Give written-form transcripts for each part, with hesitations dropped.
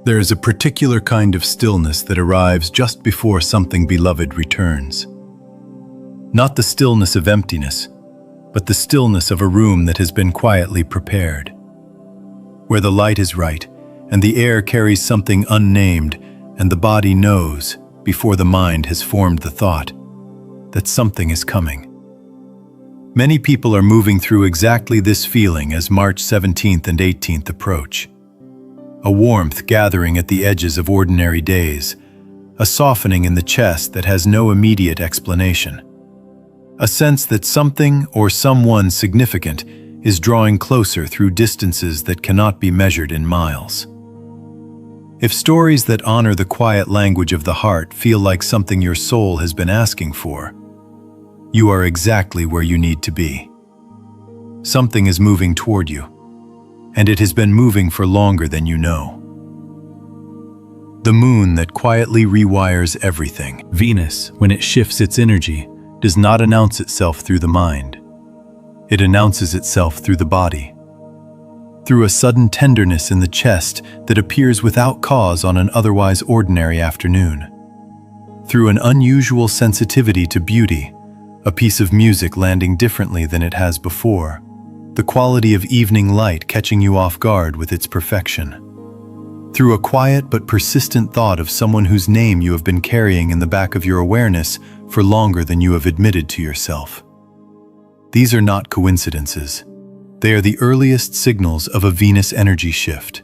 There is a particular kind of stillness that arrives just before something beloved returns. Not the stillness of emptiness, but the stillness of a room that has been quietly prepared, where the light is right and the air carries something unnamed, and the body knows, before the mind has formed the thought, that something is coming. Many people are moving through exactly this feeling as March 17th and 18th approach. A warmth gathering at the edges of ordinary days, a softening in the chest that has no immediate explanation, a sense that something or someone significant is drawing closer through distances that cannot be measured in miles. If stories that honor the quiet language of the heart feel like something your soul has been asking for, you are exactly where you need to be. Something is moving toward you, and it has been moving for longer than you know. The moon that quietly rewires everything. Venus, when it shifts its energy, does not announce itself through the mind. It announces itself through the body, through a sudden tenderness in the chest that appears without cause on an otherwise ordinary afternoon, through an unusual sensitivity to beauty, a piece of music landing differently than it has before, the quality of evening light catching you off guard with its perfection, through a quiet but persistent thought of someone whose name you have been carrying in the back of your awareness for longer than you have admitted to yourself. These are not coincidences. They are the earliest signals of a Venus energy shift,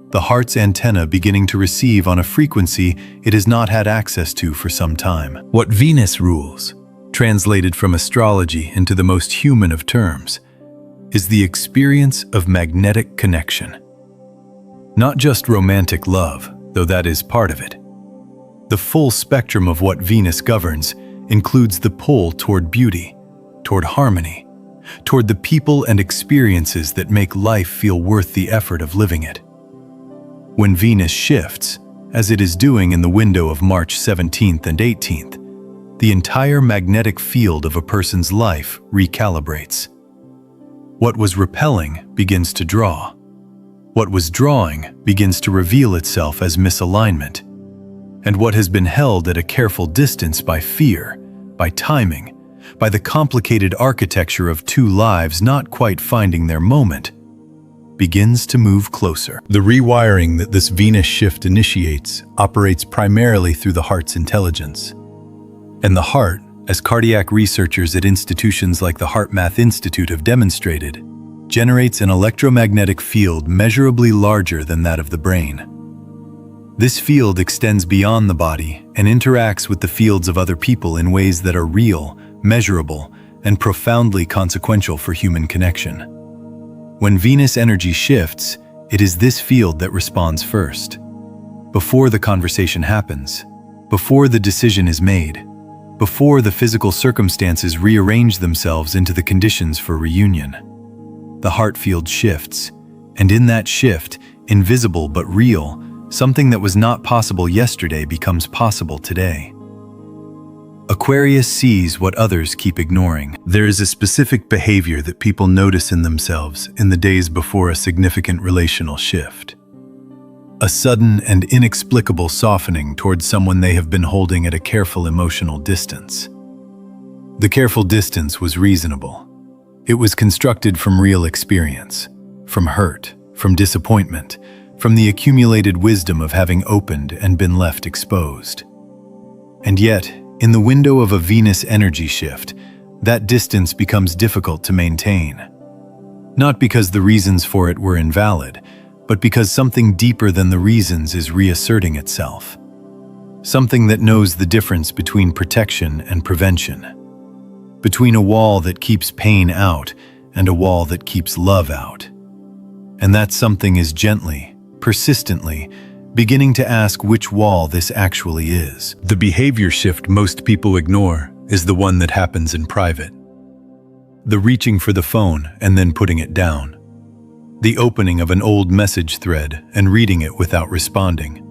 the heart's antenna beginning to receive on a frequency it has not had access to for some time. What Venus rules, translated from astrology into the most human of terms, is the experience of magnetic connection. Not just romantic love, though that is part of it. The full spectrum of what Venus governs includes the pull toward beauty, toward harmony, toward the people and experiences that make life feel worth the effort of living it. When Venus shifts, as it is doing in the window of March 17th and 18th, the entire magnetic field of a person's life recalibrates. What was repelling begins to draw. What was drawing begins to reveal itself as misalignment. And what has been held at a careful distance by fear, by timing, by the complicated architecture of two lives not quite finding their moment, begins to move closer. The rewiring that this Venus shift initiates operates primarily through the heart's intelligence. And the heart, as cardiac researchers at institutions like the HeartMath Institute have demonstrated, generates an electromagnetic field measurably larger than that of the brain. This field extends beyond the body and interacts with the fields of other people in ways that are real, measurable, and profoundly consequential for human connection. When Venus energy shifts, it is this field that responds first. Before the conversation happens, before the decision is made, before the physical circumstances rearrange themselves into the conditions for reunion, the heart field shifts, and in that shift, invisible but real, something that was not possible yesterday becomes possible today. Aquarius sees what others keep ignoring. There is a specific behavior that people notice in themselves in the days before a significant relational shift. A sudden and inexplicable softening towards someone they have been holding at a careful emotional distance. The careful distance was reasonable. It was constructed from real experience, from hurt, from disappointment, from the accumulated wisdom of having opened and been left exposed. And yet, in the window of a Venus energy shift, that distance becomes difficult to maintain. Not because the reasons for it were invalid, but because something deeper than the reasons is reasserting itself. Something that knows the difference between protection and prevention. Between a wall that keeps pain out and a wall that keeps love out. And that something is gently, persistently, beginning to ask which wall this actually is. The behavior shift most people ignore is the one that happens in private. The reaching for the phone and then putting it down. The opening of an old message thread and reading it without responding.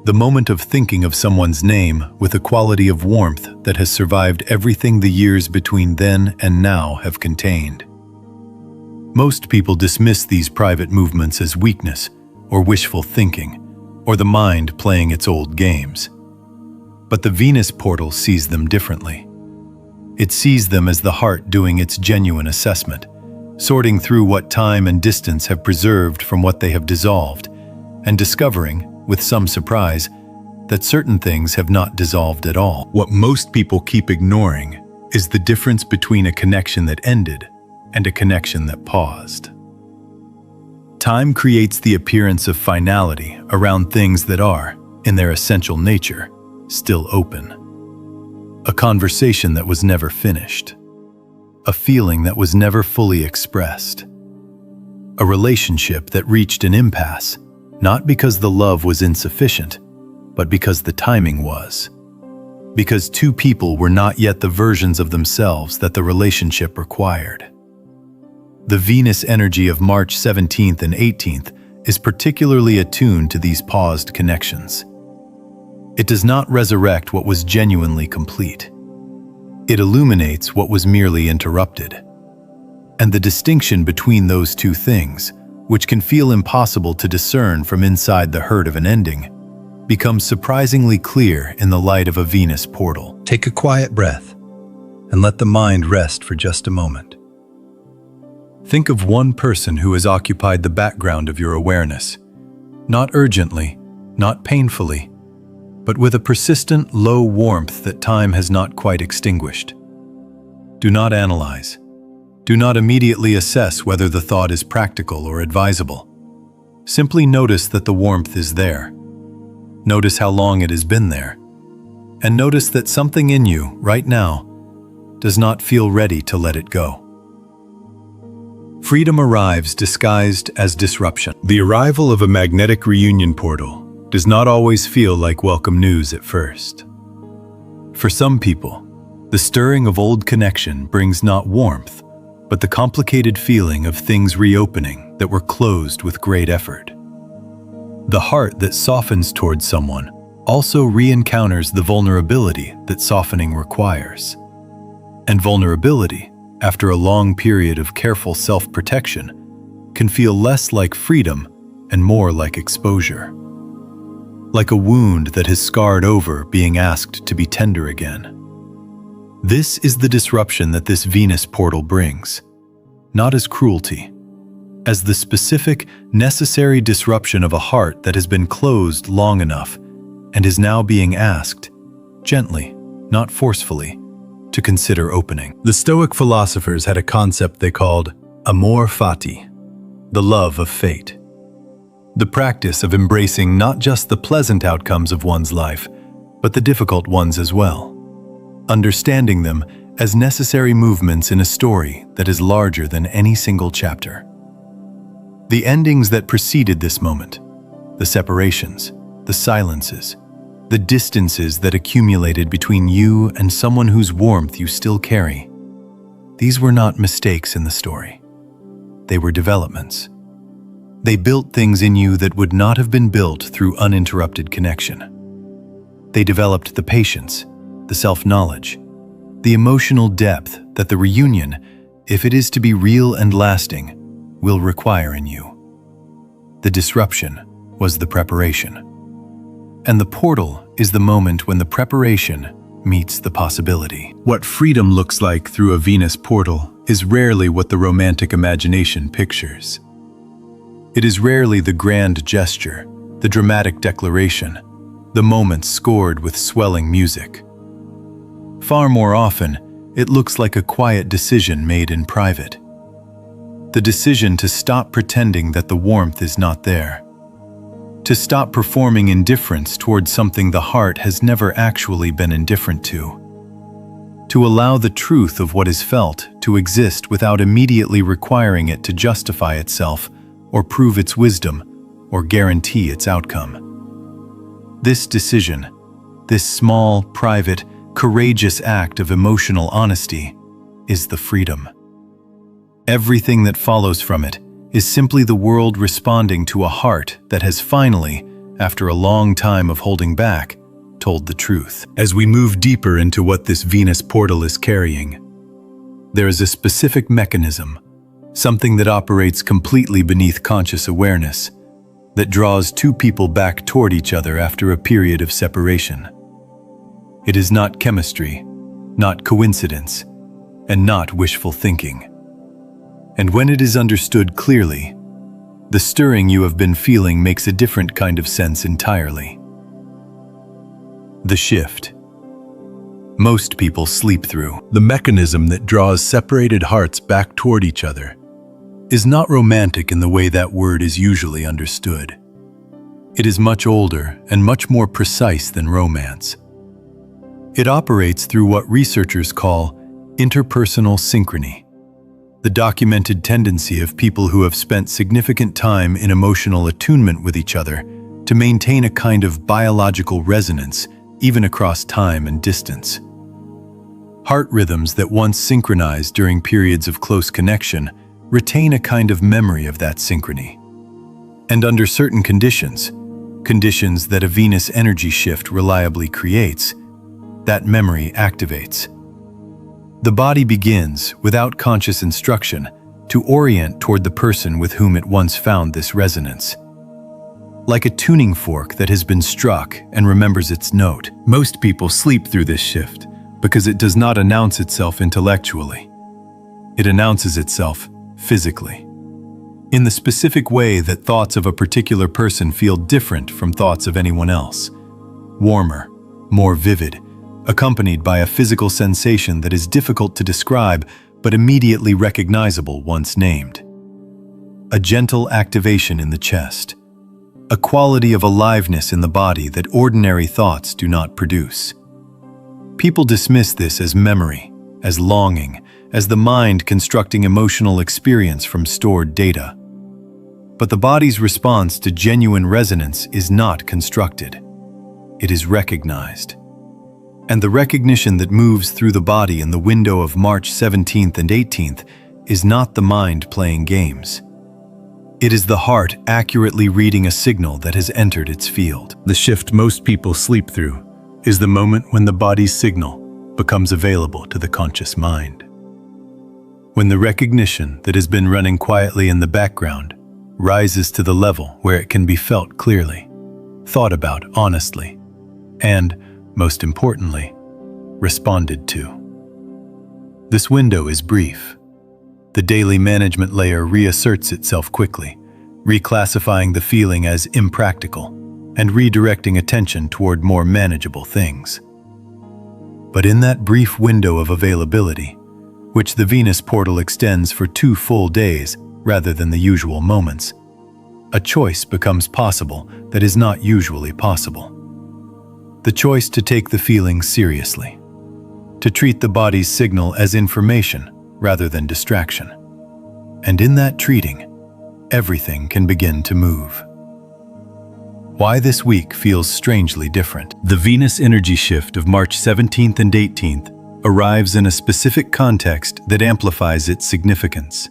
The moment of thinking of someone's name with a quality of warmth that has survived everything the years between then and now have contained. Most people dismiss these private movements as weakness or wishful thinking, or the mind playing its old games. But the Venus portal sees them differently. It sees them as the heart doing its genuine assessment, sorting through what time and distance have preserved from what they have dissolved, and discovering, with some surprise, that certain things have not dissolved at all. What most people keep ignoring is the difference between a connection that ended and a connection that paused. Time creates the appearance of finality around things that are, in their essential nature, still open. A conversation that was never finished. A feeling that was never fully expressed. A relationship that reached an impasse, not because the love was insufficient, but because the timing was. Because two people were not yet the versions of themselves that the relationship required. The Venus energy of March 17th and 18th is particularly attuned to these paused connections. It does not resurrect what was genuinely complete. It illuminates what was merely interrupted. And the distinction between those two things, which can feel impossible to discern from inside the hurt of an ending, becomes surprisingly clear in the light of a Venus portal. Take a quiet breath and let the mind rest for just a moment. Think of one person who has occupied the background of your awareness, not urgently, not painfully, but with a persistent, low warmth that time has not quite extinguished. Do not analyze. Do not immediately assess whether the thought is practical or advisable. Simply notice that the warmth is there. Notice how long it has been there. And notice that something in you, right now, does not feel ready to let it go. Freedom arrives disguised as disruption. The arrival of a magnetic reunion portal does not always feel like welcome news at first. For some people, the stirring of old connection brings not warmth, but the complicated feeling of things reopening that were closed with great effort. The heart that softens towards someone also re-encounters the vulnerability that softening requires. And vulnerability, after a long period of careful self-protection, can feel less like freedom and more like exposure. Like a wound that has scarred over being asked to be tender again. This is the disruption that this Venus portal brings, not as cruelty, as the specific, necessary disruption of a heart that has been closed long enough and is now being asked, gently, not forcefully, to consider opening. The Stoic philosophers had a concept they called amor fati, the love of fate. The practice of embracing not just the pleasant outcomes of one's life, but the difficult ones as well. Understanding them as necessary movements in a story that is larger than any single chapter. The endings that preceded this moment, the separations, the silences, the distances that accumulated between you and someone whose warmth you still carry, these were not mistakes in the story. They were developments. They built things in you that would not have been built through uninterrupted connection. They developed the patience, the self-knowledge, the emotional depth that the reunion, if it is to be real and lasting, will require in you. The disruption was the preparation. And the portal is the moment when the preparation meets the possibility. What freedom looks like through a Venus portal is rarely what the romantic imagination pictures. It is rarely the grand gesture, the dramatic declaration, the moment scored with swelling music. Far more often, it looks like a quiet decision made in private. The decision to stop pretending that the warmth is not there. To stop performing indifference towards something the heart has never actually been indifferent to. To allow the truth of what is felt to exist without immediately requiring it to justify itself or prove its wisdom or guarantee its outcome. This decision, this small, private, courageous act of emotional honesty, is the freedom. Everything that follows from it is simply the world responding to a heart that has finally, after a long time of holding back, told the truth. As we move deeper into what this Venus portal is carrying, there is a specific mechanism, something that operates completely beneath conscious awareness, that draws two people back toward each other after a period of separation. It is not chemistry, not coincidence, and not wishful thinking. And when it is understood clearly, the stirring you have been feeling makes a different kind of sense entirely. The shift. Most people sleep through. The mechanism that draws separated hearts back toward each other is not romantic in the way that word is usually understood. It is much older and much more precise than romance. It operates through what researchers call interpersonal synchrony, the documented tendency of people who have spent significant time in emotional attunement with each other to maintain a kind of biological resonance even across time and distance. Heart rhythms that once synchronized during periods of close connection retain a kind of memory of that synchrony. And under certain conditions that a Venus energy shift reliably creates, that memory activates. The body begins, without conscious instruction, to orient toward the person with whom it once found this resonance. Like a tuning fork that has been struck and remembers its note. Most people sleep through this shift because it does not announce itself intellectually. It announces itself physically. In the specific way that thoughts of a particular person feel different from thoughts of anyone else. Warmer, more vivid, accompanied by a physical sensation that is difficult to describe but immediately recognizable once named. A gentle activation in the chest. A quality of aliveness in the body that ordinary thoughts do not produce. People dismiss this as memory, as longing, as the mind constructing emotional experience from stored data. But the body's response to genuine resonance is not constructed. It is recognized. And the recognition that moves through the body in the window of March 17th and 18th is not the mind playing games. It is the heart accurately reading a signal that has entered its field. The shift most people sleep through is the moment when the body's signal becomes available to the conscious mind. When the recognition that has been running quietly in the background rises to the level where it can be felt clearly, thought about honestly, and, most importantly, responded to. This window is brief. The daily management layer reasserts itself quickly, reclassifying the feeling as impractical and redirecting attention toward more manageable things. But in that brief window of availability, which the Venus portal extends for 2 full days rather than the usual moments, a choice becomes possible that is not usually possible. The choice to take the feeling seriously, to treat the body's signal as information rather than distraction. And in that treating, everything can begin to move. Why this week feels strangely different. The Venus energy shift of March 17th and 18th arrives in a specific context that amplifies its significance.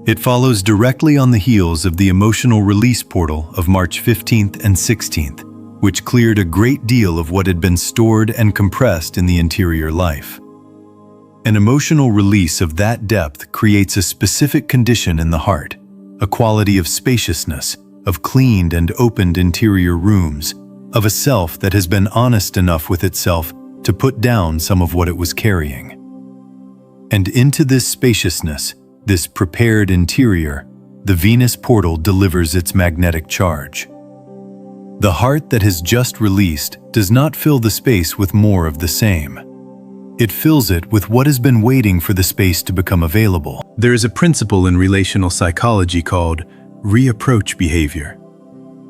It follows directly on the heels of the emotional release portal of March 15th and 16th, which cleared a great deal of what had been stored and compressed in the interior life. An emotional release of that depth creates a specific condition in the heart, a quality of spaciousness, of cleaned and opened interior rooms, of a self that has been honest enough with itself to put down some of what it was carrying. And into this spaciousness, this prepared interior, the Venus portal delivers its magnetic charge. The heart that has just released does not fill the space with more of the same. It fills it with what has been waiting for the space to become available. There is a principle in relational psychology called reapproach behavior,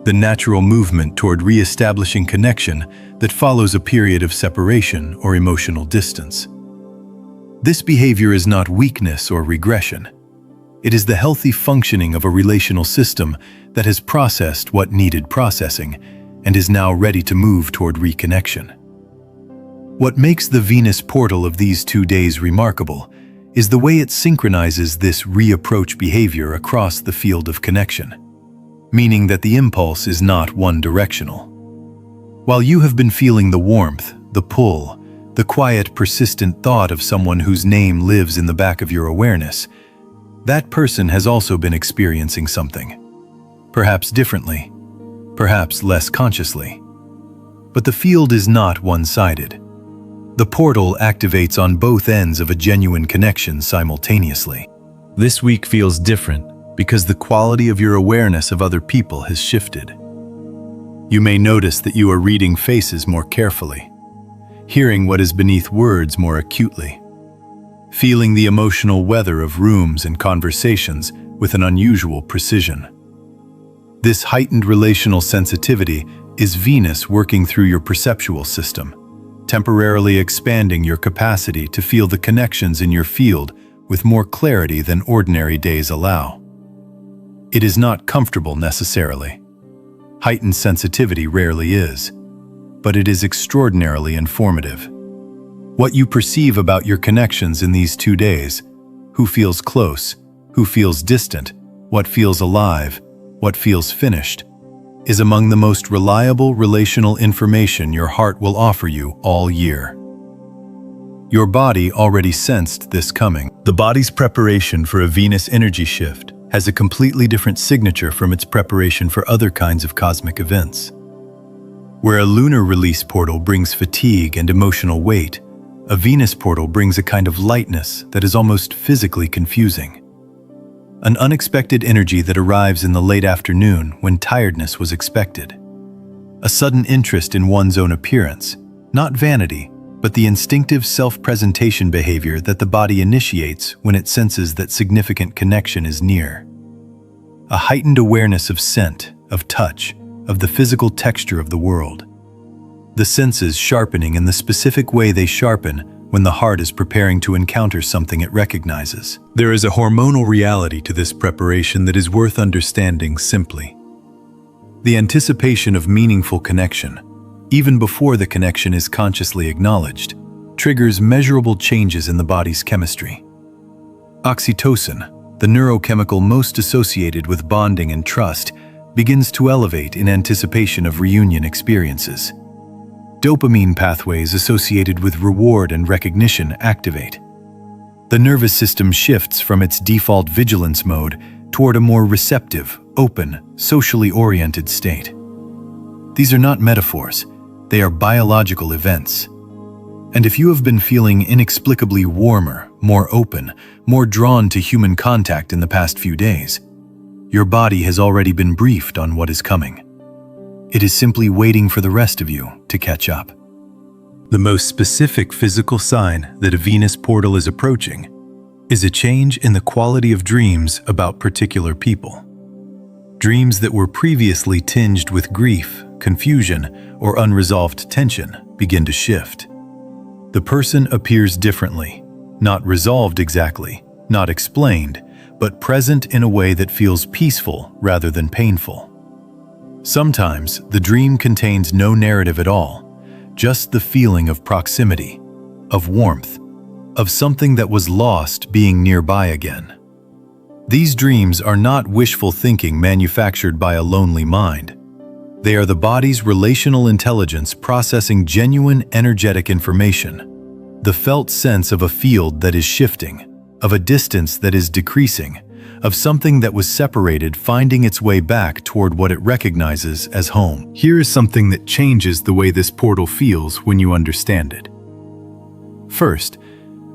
the natural movement toward reestablishing connection that follows a period of separation or emotional distance. This behavior is not weakness or regression. It is the healthy functioning of a relational system that has processed what needed processing and is now ready to move toward reconnection. What makes the Venus portal of these 2 days remarkable is the way it synchronizes this reapproach behavior across the field of connection, meaning that the impulse is not one-directional. While you have been feeling the warmth, the pull, the quiet, persistent thought of someone whose name lives in the back of your awareness, that person has also been experiencing something. perhaps differently, perhaps less consciously. But the field is not one-sided. The portal activates on both ends of a genuine connection simultaneously. This week feels different because the quality of your awareness of other people has shifted. You may notice that you are reading faces more carefully, hearing what is beneath words more acutely, feeling the emotional weather of rooms and conversations with an unusual precision. This heightened relational sensitivity is Venus working through your perceptual system, temporarily expanding your capacity to feel the connections in your field with more clarity than ordinary days allow. It is not comfortable necessarily. Heightened sensitivity rarely is, but it is extraordinarily informative. What you perceive about your connections in these 2 days, who feels close, who feels distant, what feels alive, what feels finished, is among the most reliable relational information your heart will offer you all year. Your body already sensed this coming. The body's preparation for a Venus energy shift has a completely different signature from its preparation for other kinds of cosmic events. Where a lunar release portal brings fatigue and emotional weight, a Venus portal brings a kind of lightness that is almost physically confusing. An unexpected energy that arrives in the late afternoon when tiredness was expected. A sudden interest in one's own appearance, not vanity, but the instinctive self-presentation behavior that the body initiates when it senses that significant connection is near. A heightened awareness of scent, of touch, of the physical texture of the world. The senses sharpening in the specific way they sharpen when the heart is preparing to encounter something it recognizes. There is a hormonal reality to this preparation that is worth understanding simply. The anticipation of meaningful connection, even before the connection is consciously acknowledged, triggers measurable changes in the body's chemistry. Oxytocin, the neurochemical most associated with bonding and trust, begins to elevate in anticipation of reunion experiences. Dopamine pathways associated with reward and recognition activate. The nervous system shifts from its default vigilance mode toward a more receptive, open, socially oriented state. These are not metaphors, they are biological events. And if you have been feeling inexplicably warmer, more open, more drawn to human contact in the past few days, your body has already been briefed on what is coming. It is simply waiting for the rest of you to catch up. The most specific physical sign that a Venus portal is approaching is a change in the quality of dreams about particular people. Dreams that were previously tinged with grief, confusion, or unresolved tension begin to shift. The person appears differently, not resolved exactly, not explained, but present in a way that feels peaceful rather than painful. Sometimes the dream contains no narrative at all, just the feeling of proximity, of warmth, of something that was lost being nearby again. These dreams are not wishful thinking manufactured by a lonely mind. They are the body's relational intelligence processing genuine energetic information, the felt sense of a field that is shifting, of a distance that is decreasing, of something that was separated finding its way back toward what it recognizes as home. Here is something that changes the way this portal feels when you understand it. First,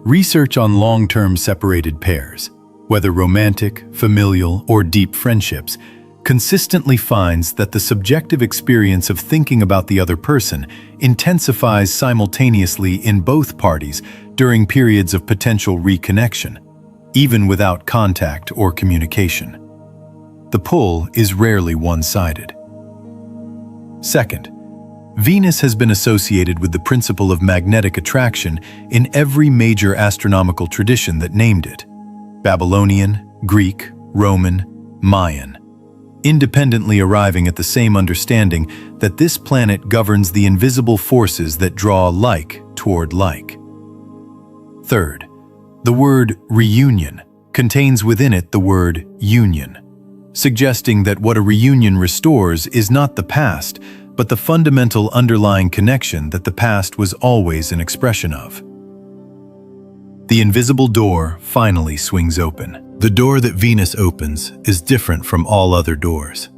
research on long-term separated pairs, whether romantic, familial, or deep friendships, consistently finds that the subjective experience of thinking about the other person intensifies simultaneously in both parties during periods of potential reconnection, even without contact or communication. The pull is rarely one-sided. Second, Venus has been associated with the principle of magnetic attraction in every major astronomical tradition that named it: Babylonian, Greek, Roman, Mayan, independently arriving at the same understanding that this planet governs the invisible forces that draw like toward like. Third, the word reunion contains within it the word union, suggesting that what a reunion restores is not the past, but the fundamental underlying connection that the past was always an expression of. The invisible door finally swings open. The door that Venus opens is different from all other doors.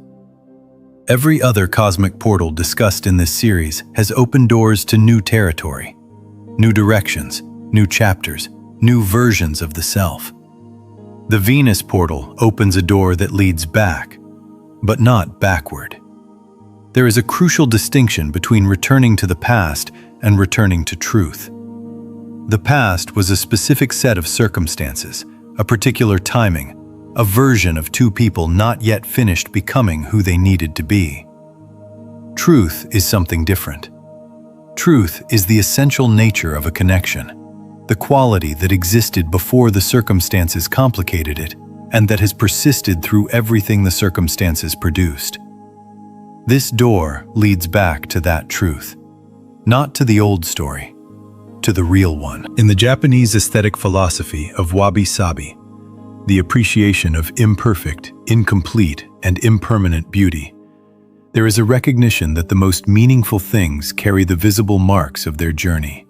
Every other cosmic portal discussed in this series has opened doors to new territory, new directions, new chapters, new versions of the self. The Venus portal opens a door that leads back, but not backward. There is a crucial distinction between returning to the past and returning to truth. The past was a specific set of circumstances, a particular timing, a version of two people not yet finished becoming who they needed to be. Truth is something different. Truth is the essential nature of a connection, the quality that existed before the circumstances complicated it, and that has persisted through everything the circumstances produced. This door leads back to that truth, not to the old story, to the real one. In the Japanese aesthetic philosophy of wabi-sabi, the appreciation of imperfect, incomplete, and impermanent beauty, there is a recognition that the most meaningful things carry the visible marks of their journey.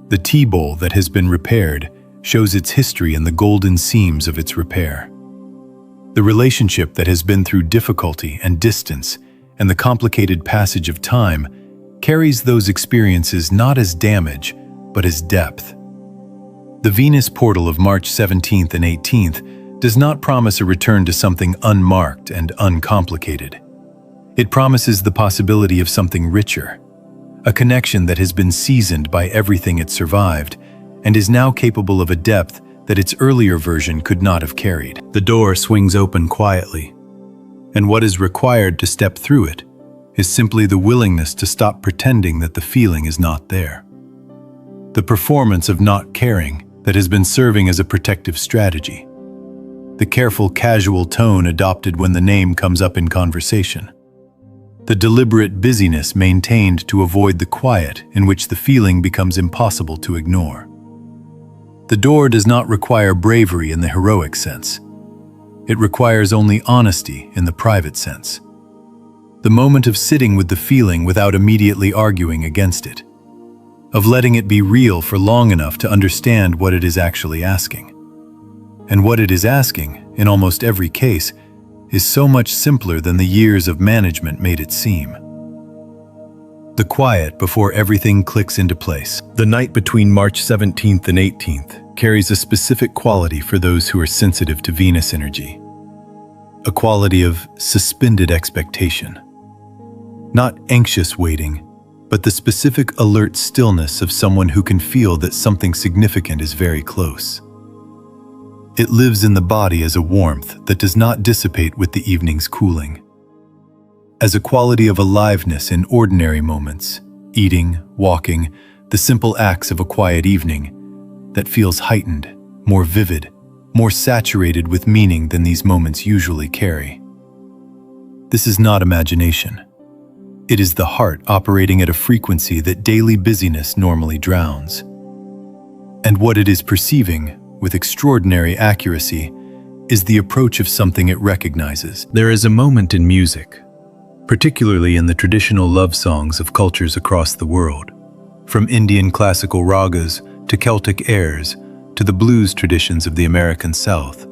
The tea bowl that has been repaired shows its history in the golden seams of its repair. The relationship that has been through difficulty and distance and the complicated passage of time carries those experiences not as damage, but as depth. The Venus portal of March 17th and 18th does not promise a return to something unmarked and uncomplicated. It promises the possibility of something richer, a connection that has been seasoned by everything it survived and is now capable of a depth that its earlier version could not have carried. The door swings open quietly, and what is required to step through it is simply the willingness to stop pretending that the feeling is not there. The performance of not caring that has been serving as a protective strategy. The careful, casual tone adopted when the name comes up in conversation. The deliberate busyness maintained to avoid the quiet in which the feeling becomes impossible to ignore. The door does not require bravery in the heroic sense. It requires only honesty in the private sense. The moment of sitting with the feeling without immediately arguing against it. Of letting it be real for long enough to understand what it is actually asking. And what it is asking, in almost every case, is so much simpler than the years of management made it seem. The quiet before everything clicks into place. The night between March 17th and 18th carries a specific quality for those who are sensitive to Venus energy. A quality of suspended expectation. Not anxious waiting, but the specific alert stillness of someone who can feel that something significant is very close. It lives in the body as a warmth that does not dissipate with the evening's cooling. As a quality of aliveness in ordinary moments, eating, walking, the simple acts of a quiet evening, that feels heightened, more vivid, more saturated with meaning than these moments usually carry. This is not imagination. It is the heart operating at a frequency that daily busyness normally drowns. And what it is perceiving, with extraordinary accuracy, is the approach of something it recognizes. There is a moment in music, particularly in the traditional love songs of cultures across the world, from Indian classical ragas to Celtic airs to the blues traditions of the American South,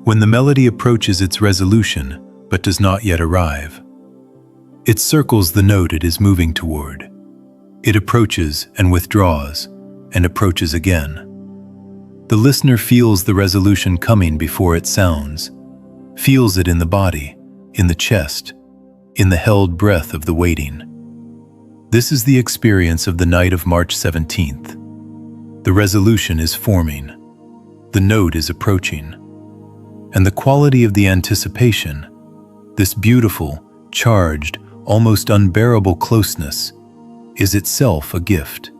when the melody approaches its resolution but does not yet arrive. It circles the note it is moving toward. It approaches and withdraws, and approaches again. The listener feels the resolution coming before it sounds, feels it in the body, in the chest, in the held breath of the waiting. This is the experience of the night of March 17th. The resolution is forming. The note is approaching. And the quality of the anticipation, this beautiful, charged, almost unbearable closeness, is itself a gift.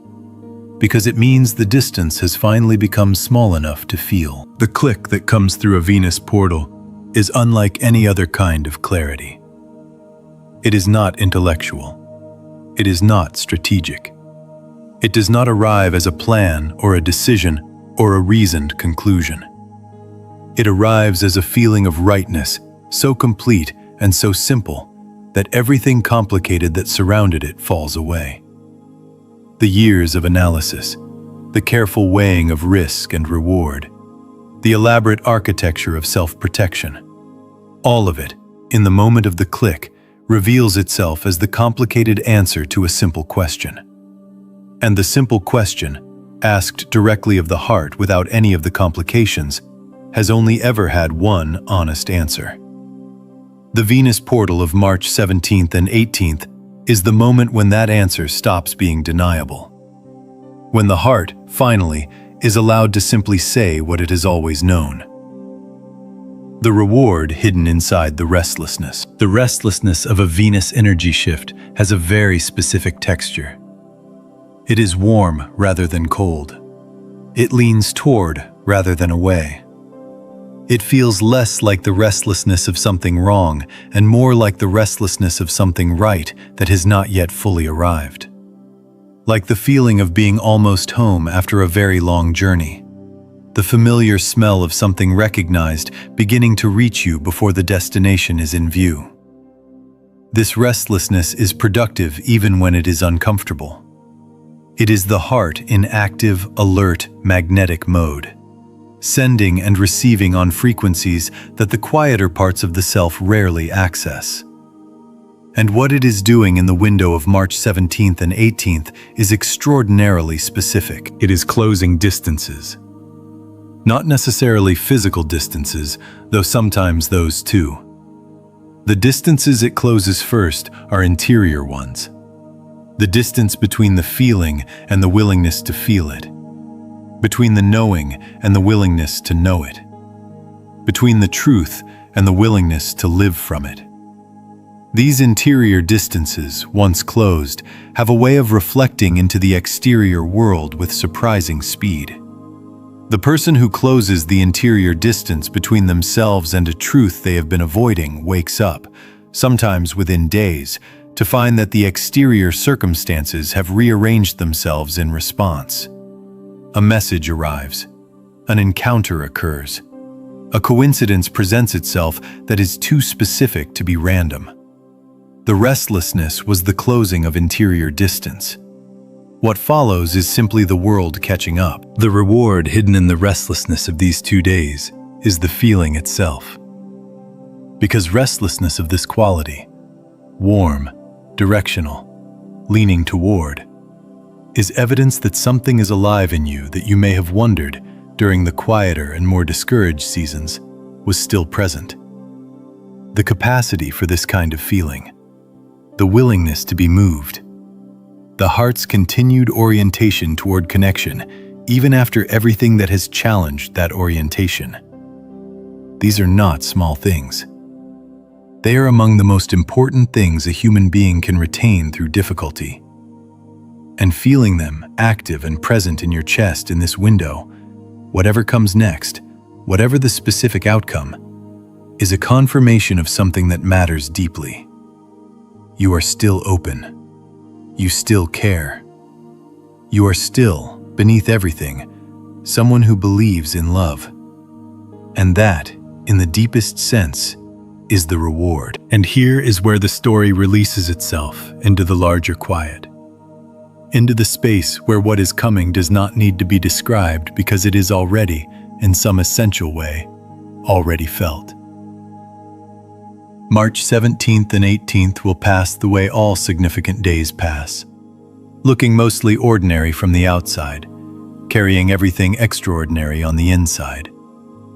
Because it means the distance has finally become small enough to feel. The click that comes through a Venus portal is unlike any other kind of clarity. It is not intellectual. It is not strategic. It does not arrive as a plan or a decision or a reasoned conclusion. It arrives as a feeling of rightness, so complete and so simple that everything complicated that surrounded it falls away. The years of analysis, the careful weighing of risk and reward, the elaborate architecture of self-protection, all of it in the moment of the click, reveals itself as the complicated answer to a simple question. And the simple question, asked directly of the heart without any of the complications, has only ever had one honest answer. The Venus portal of March 17th and 18th is the moment when that answer stops being deniable. When the heart, finally, is allowed to simply say what it has always known. The reward hidden inside the restlessness. The restlessness of a Venus energy shift has a very specific texture. It is warm rather than cold. It leans toward rather than away. It feels less like the restlessness of something wrong and more like the restlessness of something right that has not yet fully arrived. Like the feeling of being almost home after a very long journey. The familiar smell of something recognized beginning to reach you before the destination is in view. This restlessness is productive even when it is uncomfortable. It is the heart in active, alert, magnetic mode, sending and receiving on frequencies that the quieter parts of the self rarely access. And what it is doing in the window of March 17th and 18th is extraordinarily specific. It is closing distances. Not necessarily physical distances, though sometimes those too. The distances it closes first are interior ones. The distance between the feeling and the willingness to feel it. Between the knowing and the willingness to know it. Between the truth and the willingness to live from it. These interior distances, once closed, have a way of reflecting into the exterior world with surprising speed. The person who closes the interior distance between themselves and a truth they have been avoiding wakes up, sometimes within days, to find that the exterior circumstances have rearranged themselves in response. A message arrives. An encounter occurs. A coincidence presents itself that is too specific to be random. The restlessness was the closing of interior distance. What follows is simply the world catching up. The reward hidden in the restlessness of these 2 days is the feeling itself. Because restlessness of this quality, warm, directional, leaning toward, is evidence that something is alive in you that you may have wondered during the quieter and more discouraged seasons was still present. The capacity for this kind of feeling, the willingness to be moved, the heart's continued orientation toward connection, even after everything that has challenged that orientation. These are not small things. They are among the most important things a human being can retain through difficulty. And feeling them active and present in your chest in this window, whatever comes next, whatever the specific outcome, is a confirmation of something that matters deeply. You are still open. You still care. You are still, beneath everything, someone who believes in love. And that, in the deepest sense, is the reward. And here is where the story releases itself into the larger quiet. Into the space where what is coming does not need to be described because it is already, in some essential way, already felt. March 17th and 18th will pass the way all significant days pass, looking mostly ordinary from the outside, carrying everything extraordinary on the inside,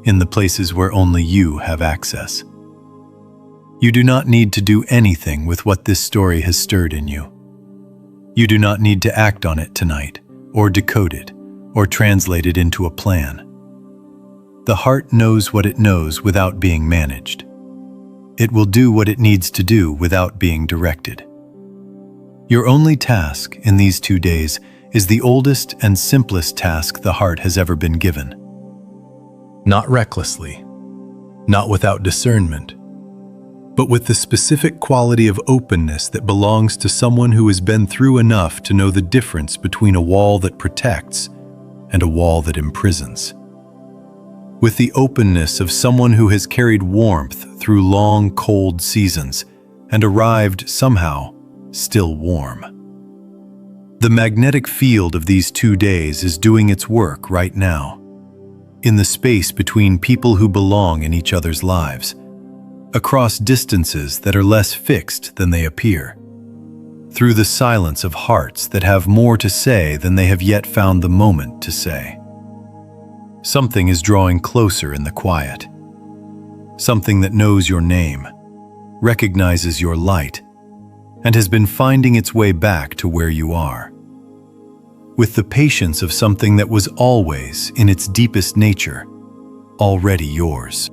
in the places where only you have access. You do not need to do anything with what this story has stirred in you. You do not need to act on it tonight, or decode it, or translate it into a plan. The heart knows what it knows without being managed. It will do what it needs to do without being directed. Your only task in these 2 days is the oldest and simplest task the heart has ever been given. Not recklessly, not without discernment, but with the specific quality of openness that belongs to someone who has been through enough to know the difference between a wall that protects and a wall that imprisons. With the openness of someone who has carried warmth through long, cold seasons and arrived somehow still warm. The magnetic field of these 2 days is doing its work right now, in the space between people who belong in each other's lives. across distances that are less fixed than they appear, through the silence of hearts that have more to say than they have yet found the moment to say. Something is drawing closer in the quiet. Something that knows your name, recognizes your light, and has been finding its way back to where you are. With the patience of something that was always, in its deepest nature, already yours.